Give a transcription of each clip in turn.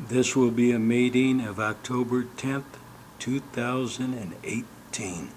This will be a meeting of October 10th, 2018.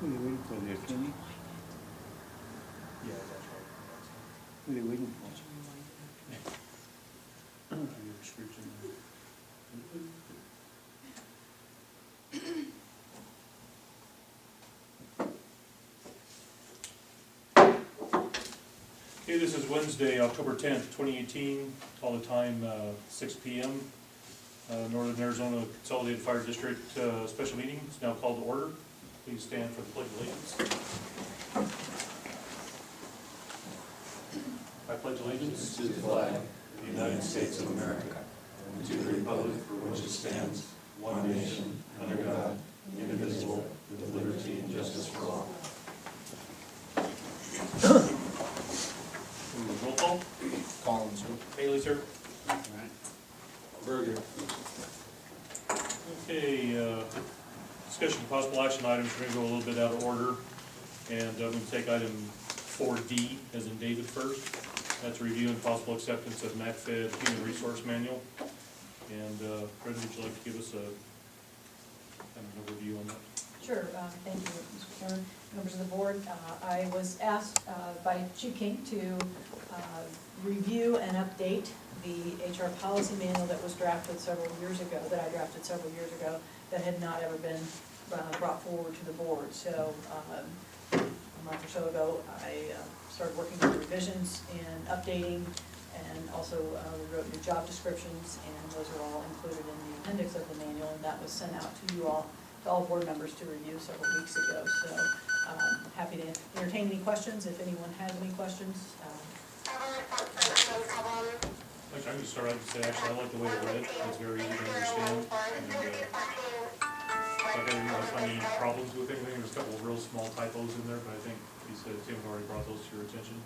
What are you waiting for there, Kenny? Yeah, that's right. What are you waiting for? Your restriction. Okay, this is Wednesday, October 10th, 2018. Call the time 6 p.m. Northern Arizona Consolidated Fire District special meeting is now called to order. Please stand for the Pledge of Allegiance. I pledge allegiance To the flag of the United States of America, and to the republic for which it stands, one nation, under God, indivisible, with liberty and justice for all. Roll call. Collins. Haley, sir. Berger. Okay, discussion of possible action items. We're going to go a little bit out of order. And I'm going to take item 4D, as in David first. That's review and possible acceptance of NACFD Human Resource Manual. And Brendan, would you like to give us a kind of an overview on that? Sure, thank you, Mr. Chairman, members of the board. I was asked by Chief King to review and update the HR policy manual that was drafted several years ago, that I drafted several years ago, that had not ever been brought forward to the board. So a month or so ago, I started working on revisions and updating, and also we wrote new job descriptions, and those are all included in the appendix of the manual, and that was sent out to you all, to all board members to review several weeks ago. So happy to entertain any questions if anyone has any questions. Actually, I'm going to start out and say, actually, I like the way it read. It's very easy to understand. And I didn't find any problems with anything. There's a couple of real small typos in there, but I think you said Tim had already brought those to your attention.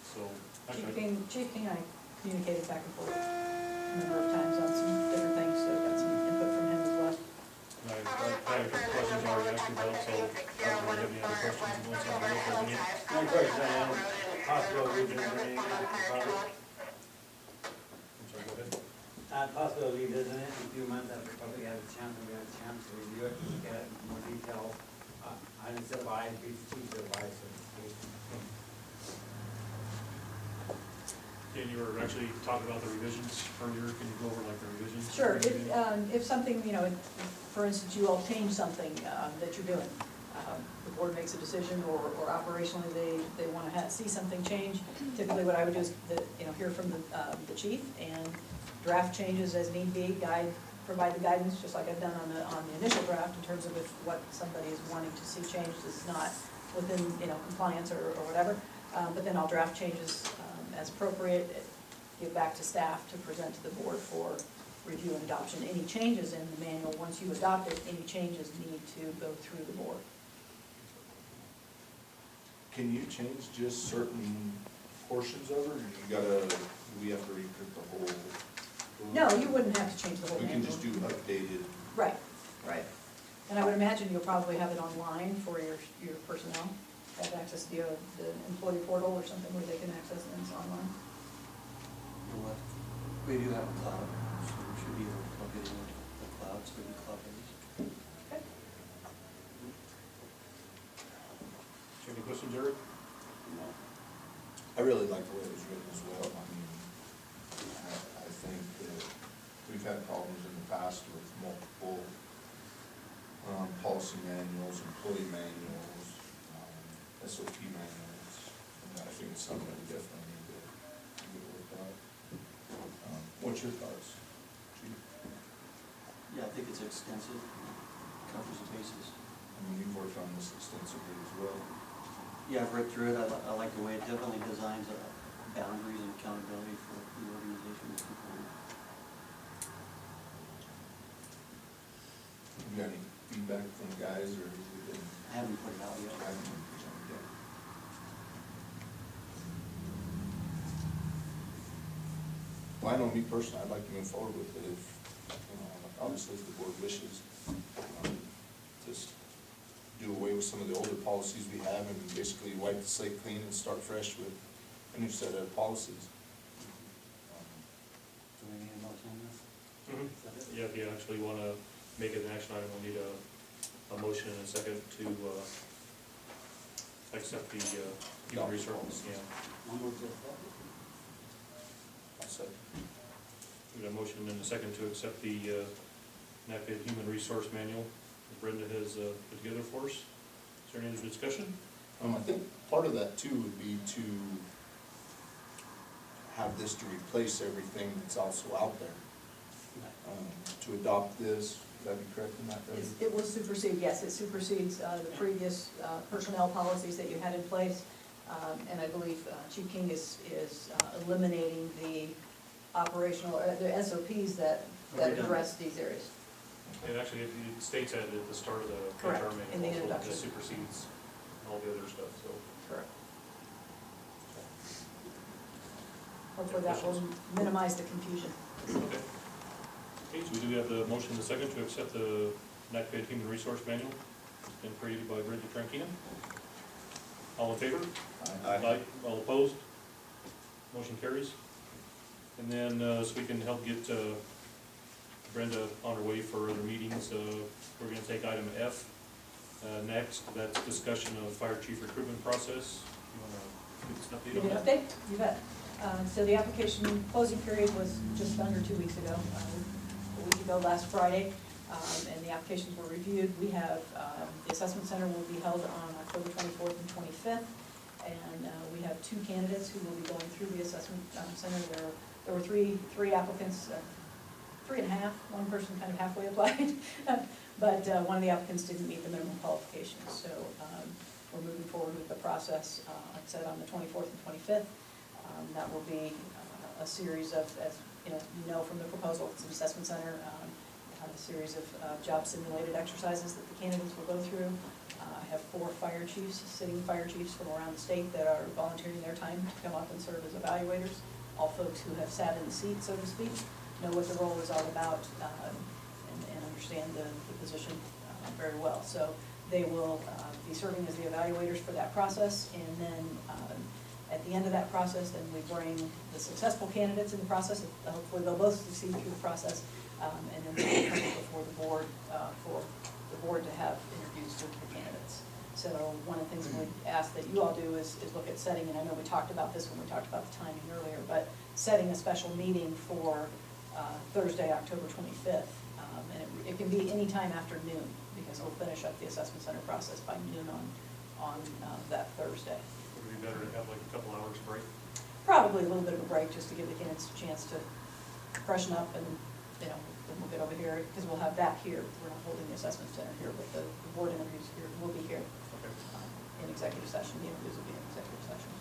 So, actually, Chief King, I communicated back and forth a number of times on some different things, so got some input from him as well. I had a couple questions already asked you about, so I don't really have any other questions unless somebody else has any. One question, possible revisiting I'm sorry, go ahead. possible revisiting it in a few months after probably have a chance, and we have a chance to review it, and get it in more detail. I instead of I, be two to I, so to speak. And you were actually talking about the revisions earlier. Can you go over like the revisions? Sure, if something, you know, for instance, you all change something that you're doing, the board makes a decision, or operationally they want to see something change, typically what I would do is, hear from the chief and draft changes as need be, provide the guidance, just like I've done on the initial draft, in terms of if what somebody is wanting to see changed is not within, compliance or whatever, but then I'll draft changes as appropriate, give back to staff to present to the board for review and adoption. Any changes in the manual, once you adopt it, any changes need to go through the board. Can you change just certain portions of it, or we have to reprint the whole No, you wouldn't have to change the whole We manual. can just do updated. Right, right. And I would imagine you'll probably have it online for your personnel, have access to the employee portal or something where they can access things online. We do have a cloud, so we should be able to plug it in the cloud, so we can cloud based. Okay. Any questions, Eric? I really like the way it was written as well. I mean, I think that we've had problems in the past with multiple policy manuals, employee manuals, SOP manuals. And I think it's something that we definitely need to get worked out. What's your thoughts, Chief? Yeah, I think it's extensive, covers the bases. I mean, you've worked on this extensively as well. Yeah, I've read through it, I like the way it definitely designs boundaries and accountability for the organization to keep on. You got any feedback from the guys, or have you been? I haven't put it out yet. I haven't been presented yet. Well, I know me personally, I'd like to move forward with it if, obviously if the board wishes. Just do away with some of the older policies we have and basically wipe the slate clean and start fresh with a new set of policies. Do we need a motion on this? Yeah, if you actually want to make it an action item, we'll need a motion and a second to accept the human resources, yeah. I'll move to I'll say. We got a motion and a second to accept the NACFD Human Resource Manual that Brenda has put together for us. Is there any other discussion? I think part of that too would be to have this to replace everything that's also out there. To adopt this, would that be correct in that? Debbie? It will supersede, yes, it supersedes the previous personnel policies that you had in place. And I believe Chief King is eliminating the operational, the SOPs that address these areas. And actually, it states that at the start of the Correct, HR in the manual, also, introduction. this supersedes all the other stuff, so. Correct. Hopefully that will minimize the confusion. Okay. Okay, so we do have the motion and the second to accept the NACFD Human Resource Manual. It's been created by Brenda Trankina. All in favor? Aye. All opposed? Motion carries. And then, so we can help get Brenda on her way for other meetings, we're gonna take item F next. That's discussion of fire chief recruitment process. You wanna give us an update Give on you an that? update? You bet. So the application closing period was just under 2 weeks ago, a week ago last Friday, and the applications were reviewed. We have, the assessment center will be held on October 24th and 25th, and we have 2 candidates who will be going through the assessment center. There were three applicants, 3.5, one person kind of halfway applied, but one of the applicants didn't meet the minimum qualifications, so we're moving forward with the process, like I said, on the 24th and 25th. That will be a series of, as you know from the proposal, it's an assessment center, a series of job simulated exercises that the candidates will go through. I have 4 fire chiefs, sitting fire chiefs from around the state that are volunteering their time to come up and serve as evaluators. All folks who have sat in the seat, so to speak, know what the role is all about, and understand the position very well. So they will be serving as the evaluators for that process, and then at the end of that process, then we bring the successful candidates in the process. Hopefully they'll both succeed through the process, and then they'll come before the board for the board to have interviews with the candidates. So one of the things we ask that you all do is look at setting, and I know we talked about this when we talked about the timing earlier, but setting a special meeting for Thursday, October 25th. And it can be any time after noon, because we'll finish up the assessment center process by noon on that Thursday. Would it be better to have like a couple hours break? Probably a little bit of a break, just to give the candidates a chance to freshen up, and, then we'll get over here, because we'll have that here. We're not holding the assessment center here, but the board interviews here will be here Okay. in executive session. The interviews will be in executive session,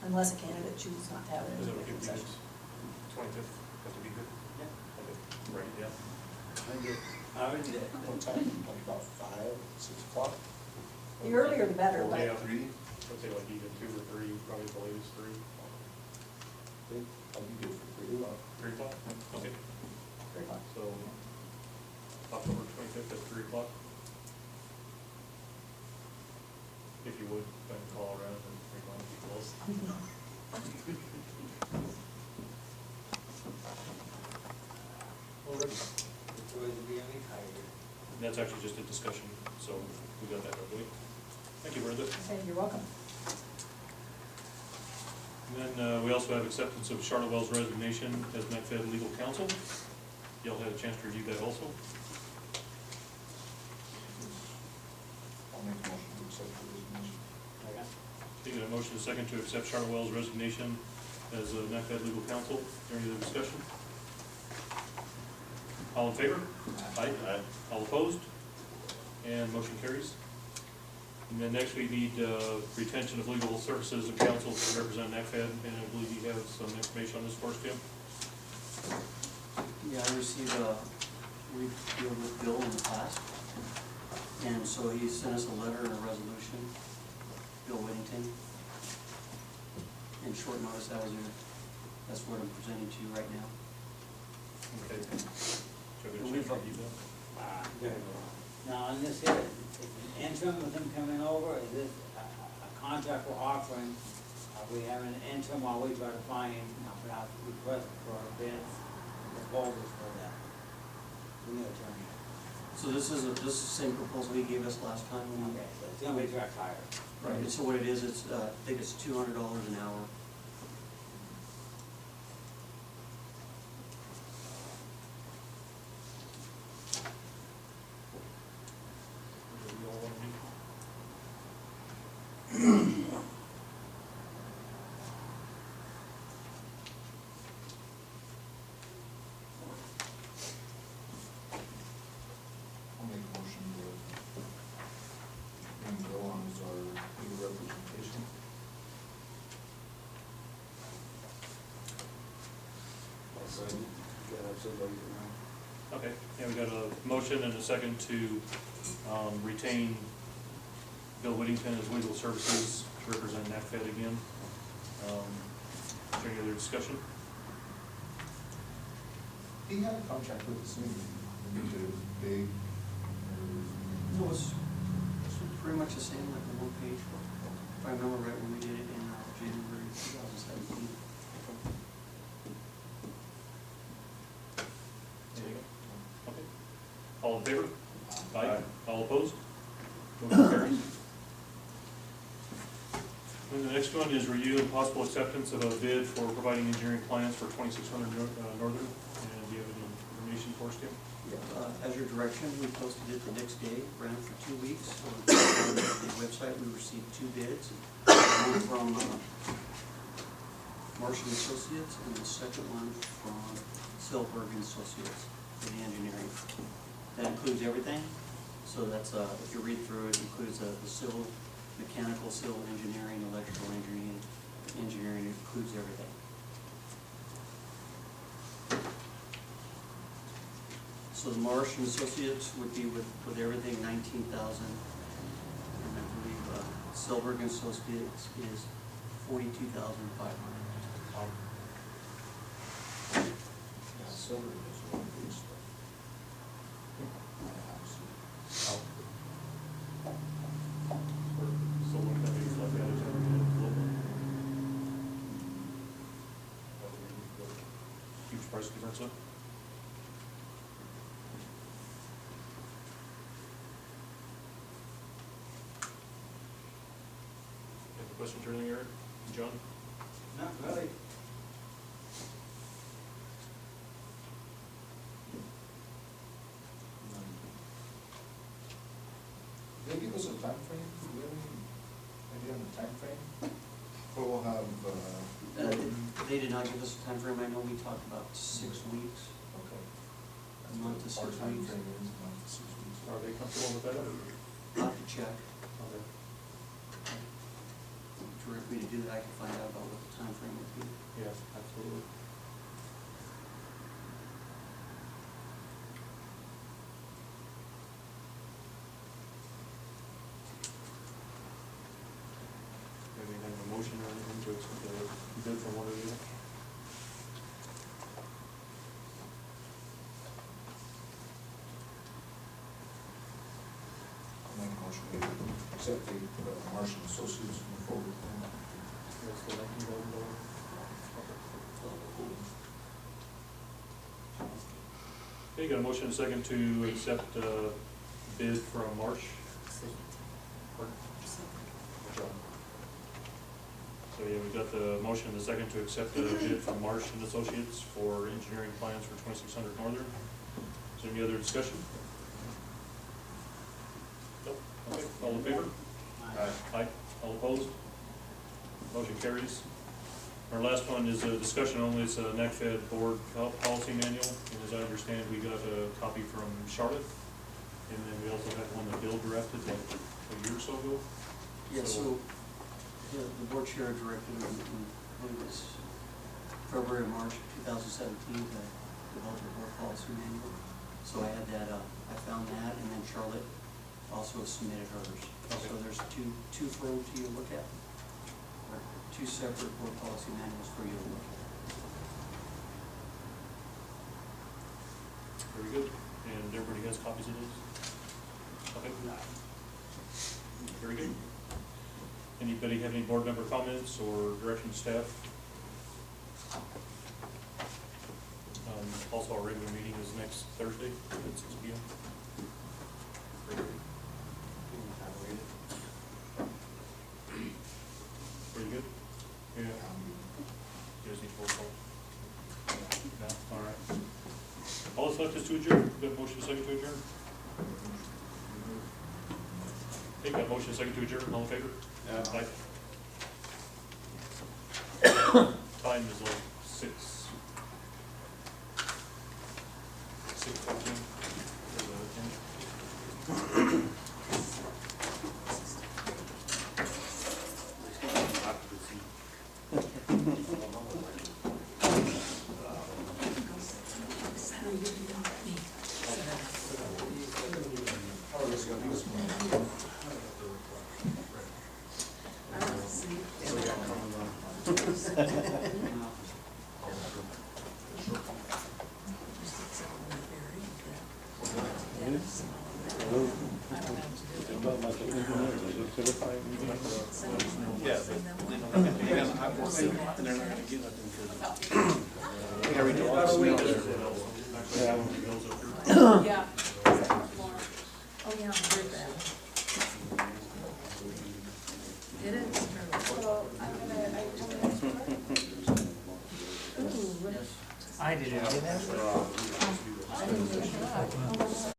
unless a candidate chooses not to have it Is in that okay executive with you session. guys? 25th, have to be good? Yeah. Okay, right, yeah. I already did. What time? Like about 5, 6 o'clock? The earlier the better, Or but day out. 3? I'd say like either 2 or 3, probably the latest 3. I'll be good for 3 o'clock. 3 o'clock? Okay, 3 o'clock. so October 25th at 3 o'clock. If you would, go ahead and call around and bring on people else. Alright, It's always be any higher. that's actually just a discussion, so we got that out of the way. Thank you, Brenda. Okay, you're welcome. And then we also have acceptance of Charlotte Wells Resignation as NACFD legal counsel. Y'all had a chance to review that also. I'll make a motion to accept the resignation. Taking a motion and a second to accept Charlotte Wells' resignation as NACFD legal counsel. Any other discussion? All in favor? Aye. All opposed? And motion carries. And then next we need retention of legal services of counsel to represent NACFD, and I believe you have some information on this for us, Jim. Yeah, I received we've dealt with Bill in the past, and so he sent us a letter and a resolution, Bill Whittington. In short notice, that's what I'm presenting to you right now. Okay. Shall we We've- check your email? Good. Now, on this here, is an interim with him coming over, is this a contract we're offering? Are we having an interim while we try to find, put out request for bids, proposals for that? We need a attorney. So this is the same proposal he gave us last time. Okay, so it's gonna be direct hire. Right, and so what it is, it's, I think it's $200 an hour. Do we all want to meet? I'll make a motion to bring Bill on as our legal representation. Okay, yeah, we got a motion and a second to retain Bill Whittington as legal services to represent NACFD again. Is there any other discussion? He had a contract with us, and he did it big. No, it's pretty much the same, like the one page, if I remember right, when we did it in January 2017. Okay. All in favor? Aye. All opposed? Motion carries. And the next one is review and possible acceptance of a bid for providing engineering plans for 2600 Northern. And do you have any information for us, Tim? As your direction, we posted it the next day, ran it for 2 weeks. On the website, we received 2 bids, one from Marshall Associates, and the second one from Silberg Associates for the engineering. That includes everything, so that's, if you read through it, includes the civil, mechanical, civil engineering, electrical engineering, it includes everything. So the Marsh and Associates would be with everything $19,000, and I believe Silberg and Associates is $42,500. Yeah, Silver is one of these. So what that means, like, that is huge price difference, huh? Any questions or anything, Eric? John? Not really. Did they give us a time frame? Do we have any idea on the time frame? Or we'll have, They did not give us a time frame. I know we talked about 6 weeks. okay. A month to 6 Our time weeks. frame is a month to 6 weeks. Are they comfortable with that? I'll have to check. Okay. If you direct me to do that, I can find out about what the time frame would be. Yes, absolutely. Maybe have a motion or anything to accept the bid from one of you? accept the Marsh and Associates move forward with them. Okay, got a motion and a second to accept bid from Marsh. So yeah, we've got the motion and the second to accept the bid from Marsh and Associates for engineering plans for 2600 Northern. Is there any other discussion? Nope. Okay, all in favor? Aye. All opposed? Motion carries. Our last one is a discussion only. It's a NACFD board policy manual, and as I understand, we got a copy from Charlotte, and then we also had one that Bill drafted like a year or so ago. Yeah, so the board chair directed, I believe it was February or March of 2017, to develop a board policy manual. So I had that, I found that, and then Charlotte also submitted hers. Okay. So there's two for you to look at, or two separate board policy manuals for you to look at. Very good. And everybody has copies of those? Okay. Very good. Anybody have any board member comments or direction to staff? Also, our regular meeting is next Thursday at 6 p.m. Very good. Pretty good? Yeah. You guys need roll call? No? All right. All that's left is to adjourn. Got a motion second to adjourn? Okay, got a motion second to adjourn. All in favor? Aye. Time is like 6:14. Yeah. Oh, yeah, I heard that. It is. Well, I'm gonna, I didn't. I didn't.